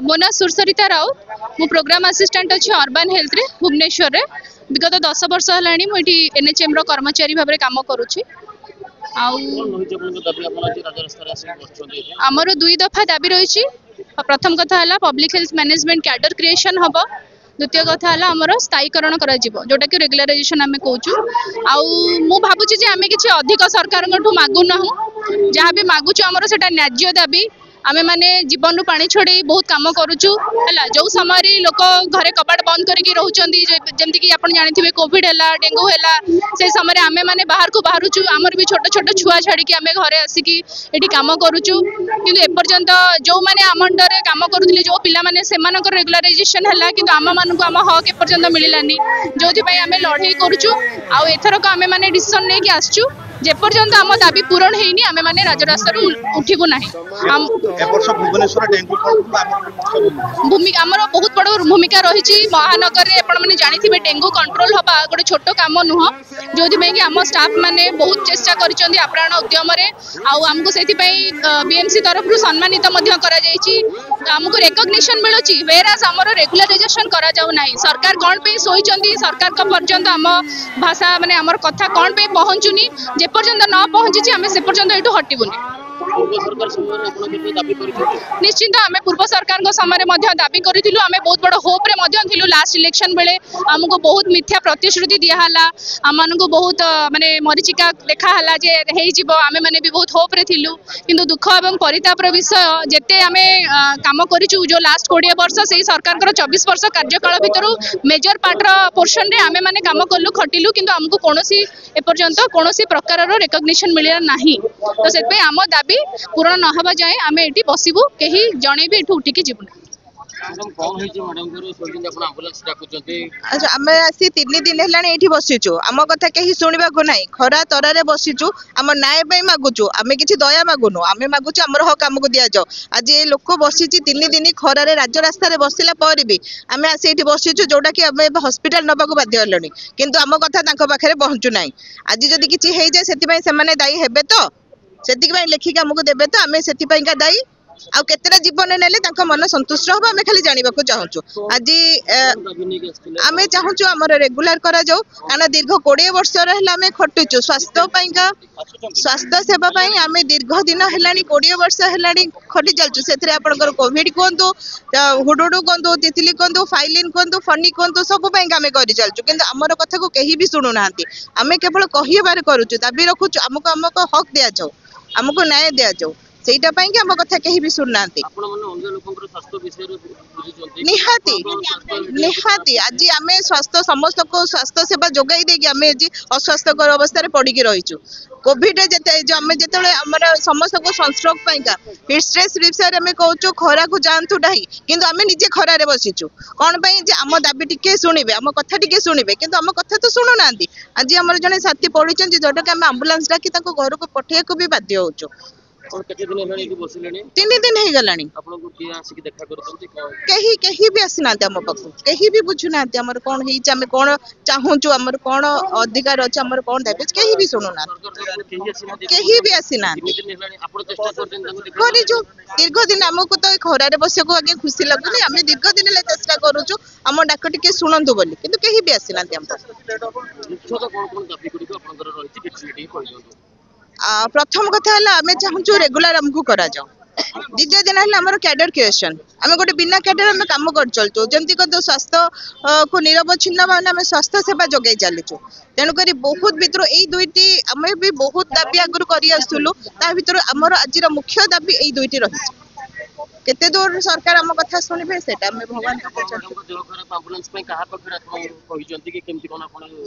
मो ना सुरसरिता राउत मु प्रोग्राम असिस्टेंट अच्छी अर्बन हेल्थ रे भुवनेश्वर रे विगत 10 वर्ष है मुझे एनएचएम रो कर्मचारी भाव में काम करुच्ची। आमर 2 दफा दाबी रही। प्रथम कथा है public health management cadre creation हम। द्वितीय कथा है आमर स्थायीकरण जोटा कि रेगुलाराइजेशन आम कहूँ। भावुची आम कि अधिक सरकार मागुना जहाँ भी मागुचु आमर से न्याज्य दाबी। आमे माने जीवन पानी छोड़े बहुत कम करुचु है। जो समय लोक घरे कबाट बंद करके रोचंदी जमती कि आप जानते कोविड है डेंगू है से समय आमे माने बाहर को बाहरुचु आमर भी छोट छोट छुआ छाड़ी आमे घरे आसिकी एठी काम करुचु। किंतु एपर्यंत जो माने आम अंडर काम करुले जो पिला माने सेमानकर रेगुलाराइजेशन है किंतु आम मानक आम हक एपर्यंत मिललानी जो आमे लड़ाई करुचु। आउ एथरक आमे माने डिसीजन लेके आसचु जेपर्यंत आम दाबी पूरण होनी आमे माने राजरास्ता उठिबु नाही। भूमिका आमर बहुत बड़ भूमिका रही महानगर में आप जानी डेंगू कंट्रोल हवा गोटे छोट कम नुह जो कि आम स्टाफ मैंने बहुत चेष्टा कर आप्राण उद्यम आमको से बीएमसी तरफ सम्मानित आमको रेकग्निशन मिलूँ वेरास आमर रेगुलाराइजेशन करा जाऊ नाही। सरकार कौन पे सोईचंदी सरकार का पर्यंत आम भाषा माने आमर कथा कौन पे पहुँचुनी जेपर्यंत न पहुँची आम से पर्यंत एठू हटिबुनी। निश्चिंत आम पूर्व सरकार समय दाबी करूँ आम बहुत बड़ होप रे लास्ट इलेक्शन बेले आमको बहुत मिथ्या प्रतिश्रुति दिहला आम को बहुत माने मरीचिका देखाला जे आम मैंने भी बहुत होप रे थिलु किंतु दुख और परितापर विषय जेते आम काम करूँ जो लास्ट 20 वर्ष से सरकार 24 वर्ष कार्यकाल भितर मेजर पार्टर पोर्शन रे आम मैंने काम कलु खटिलु किंतु आमको कौन एपर्यंत कौन प्रकार रेकग्निशन मिलला नहीं। तो से आम दाबी पूरण न हवा जाए आम ये बसबू कहीं जड़े भी उठिकी जीवन। अच्छा आम आसी 3 दिन है बसीचु आम कथा कहीं शुणा को ना खरा तरारे बसीचु आम न्याय मागुचु आम कि दया मागुनु आम मागुचु आमर हक आमको दि जाओ। आज ये लोक बसी 3 दिन खरारे राजरास्ता बसला पर भी आम आसी ये बसीचु जोटा कि आम हस्पिटाल नवाक बाध्य हेलुनी किंतु आम कथा पाखे पहुँचु ना। आज जदि किसी हो जाए से दायी हेबे तो से लेखिक आमको देवे तो आम से दायी आउ केतेटा जीवन नेले मन संतुष्ट हम आम खाली जानवा चाहूँ। आज आम चाहूँ आम रेगुलार करा जाऊ कारण दीर्घ 20 वर्ष आम खटुचु स्वास्थ्य सेवा आम दीर्घ दिन है 20 वर्ष है खटी चलचु से कोविड कहतु हुडुडु कहतु तितली कहतु फाइलिन कहतु फनी कहतु सब आम कर चलचु कि आमर कथा को कहीं भी शुणुना आम केवल कहबार करुचु दाबी रखुचु आमको आमको हक दि जाऊ आमको न्याय दि जाऊ सेटा आम कथा कहीं भी शुणुना निहाती निहाती। आज आम स्वास्थ्य समस्त को स्वास्थ्य सेवा जोगाई देगी आम अस्वास्थ्यकर अवस्था पड़ी रहीचु कोविड जो आम जो समस्त को सनस्ट्रोक हिट स्ट्रेस विषय में कहूँ खरा को जातु ना कि आम निजे खरारे बसीचु कौन आम दाबी टिके शुणे आम कथा टिके शुणे कि आम कथा तो शुणुना। आज आम जड़े साथी पड़ी जोटा कि आम आंबुलांस डाकी घर को पठे को भी बाध्य होचु 3 दिन हो गलानी कहीं भी आसी ना आम पाख कहीं भी बुझुना आमर कौन आम कौन चाहूँ आमर कौन अधिकार अच्छे आमर कौन दाबी कहीं भी शुणुना कहीं भी आसी ना करूँ। दीर्घ दिन आमको तो खरारे बसिया आगे खुशी लगुनि आम दीर्घ दिन चेष्टा करुचु आम डाक टिके शुणु बोली किंतु कहीं भी आसी ना। प्रथम कथा है आम चाहूँ रेगुलार आमको करा जाओ। द्वितीय दिन है आम कैडर क्रिएशन आम गोटे बिना कैडर आम कम कर चलचु जमती कहते स्वास्थ्य को निरवच्छिन्न भाव आम स्वास्थ्य सेवा जोगाई चलुचु तेणुक बहुत भर यही 2टी आम भी बहुत दाबी आगुरी कर आमर आज मुख्य दाबी यही 2टी रही केते दूर सरकार आम कथा शुणे से भगवान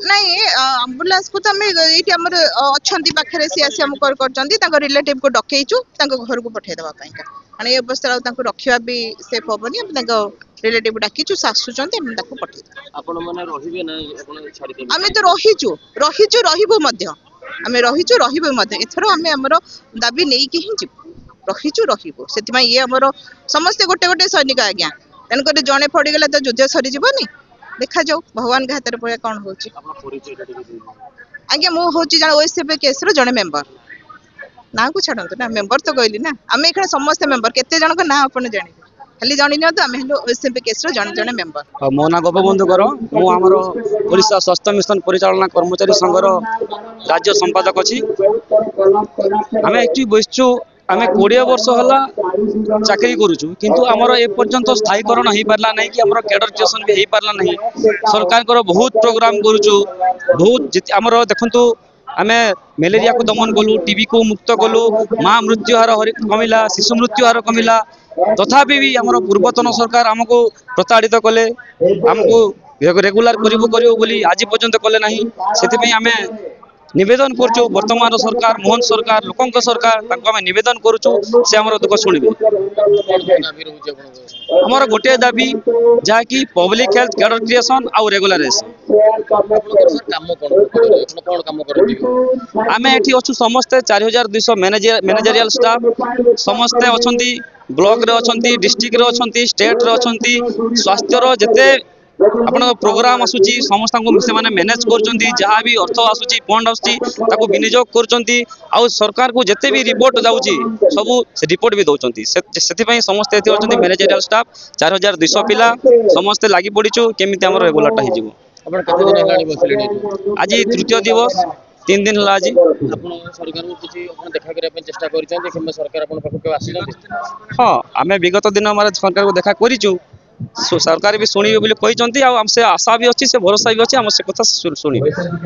नहीं आंबुलांस को तो ये अच्छा पाखे सी आसी आम कर रिलेटिव को डकईचु घर को पठेदेवाई कारण ये अवस्था रखा भी सेफ हेनी रिलेटिव डाकीचु आसुँच पठे आम तो रहीचु रहीचु आम रहीचु एथर आम आमर दाबी नहीं कि ही रहीचु रहीबु से ये आमर समस्ते गोटे गोटे सैनिक आज्ञा तेणुक जड़े पड़गला तो युद्ध सरीजनी देखा जाऊ भगवान के हाथ में कौन हो आज्ञा मुझे जन ओएसएफ केस जड़े मेम्बर ना को छाड़ू ना मेम्बर तो कहली ना आम ये समस्त मेम्बर केते जन ना आप जान खाली जानी नियंतु आमे हेलो ओएसएमपी केस रो जण जण मेंबर। मो ना गोपबंधु कर मु आमर ओडिशा स्वास्थ्य मिशन परिचालना कर्मचारी संघर राज्य संपादक अच्छी आम एक्चुअली बसचु आम 20 वर्ष है चाकरी करुचु किंतु आमर एपर्यंत स्थायीकरण हो पार्ला नहीं कि आमर कैडर क्रिएशन भी हो पार्ला नहीं। सरकार बहुत प्रोग्राम करुचु बहुत आमर देखु आम मलेरिया को दमन कलु टीबी को मुक्त कलु माँ मृत्यु हार कमिला शिशु मृत्यु हार कमिला तथापि भी आमर पूर्वतन सरकार आमको प्रताड़ित कले आमको रेगुलर करू बोली आज पर्यंत कले नहीं से आम निवेदन करुचु वर्तमान सरकार मोहन सरकार लोकंक सरकार आम निवेदन करुचु से आमर दुख शुणवे आमर गोटे दाबी जहाँकि पब्लिक हेल्थ कैडर क्रिएशन आउ रेगुलराइजेशन आम एठी अच्छु समस्ते 4200 मैनेजरियल स्टाफ समस्ते अच्छा ब्लॉक रे अच्छा डिस्ट्रिक्ट रे अच्छा स्टेट रे अच्छा स्वास्थ्य रो जते आपण प्रोग्राम आसुची समस्त से माने मैनेज करचंती जहाँ भी अर्थ आसुची फंड आसुची ताको विनियोग करचंती आ सरकार को जते भी रिपोर्ट जाउची सब से रिपोर्ट भी दउचंती सेति पई समस्त एथि अछंती मैनेजरियल स्टाफ 4200 पिला समस्त लागि पडिचु केमिति हमर रेगुलरटा हि जिवो। आपण कते दिन हेलाणी बसलेनी आज तृतीय दिवस 3 दिन हला आज आपण सरकार को किछि आपण देखा करे पे चेष्टा करिसंती कि सरकार आपण पाखो के आसीसंती। हां आमे विगत दिन हमारे सरकार को देखा करिचु सरकार भी शुणवे बोली कहते आम से आशा भी अच्छी से भरोसा भी अच्छी आम से कथा शुणवे।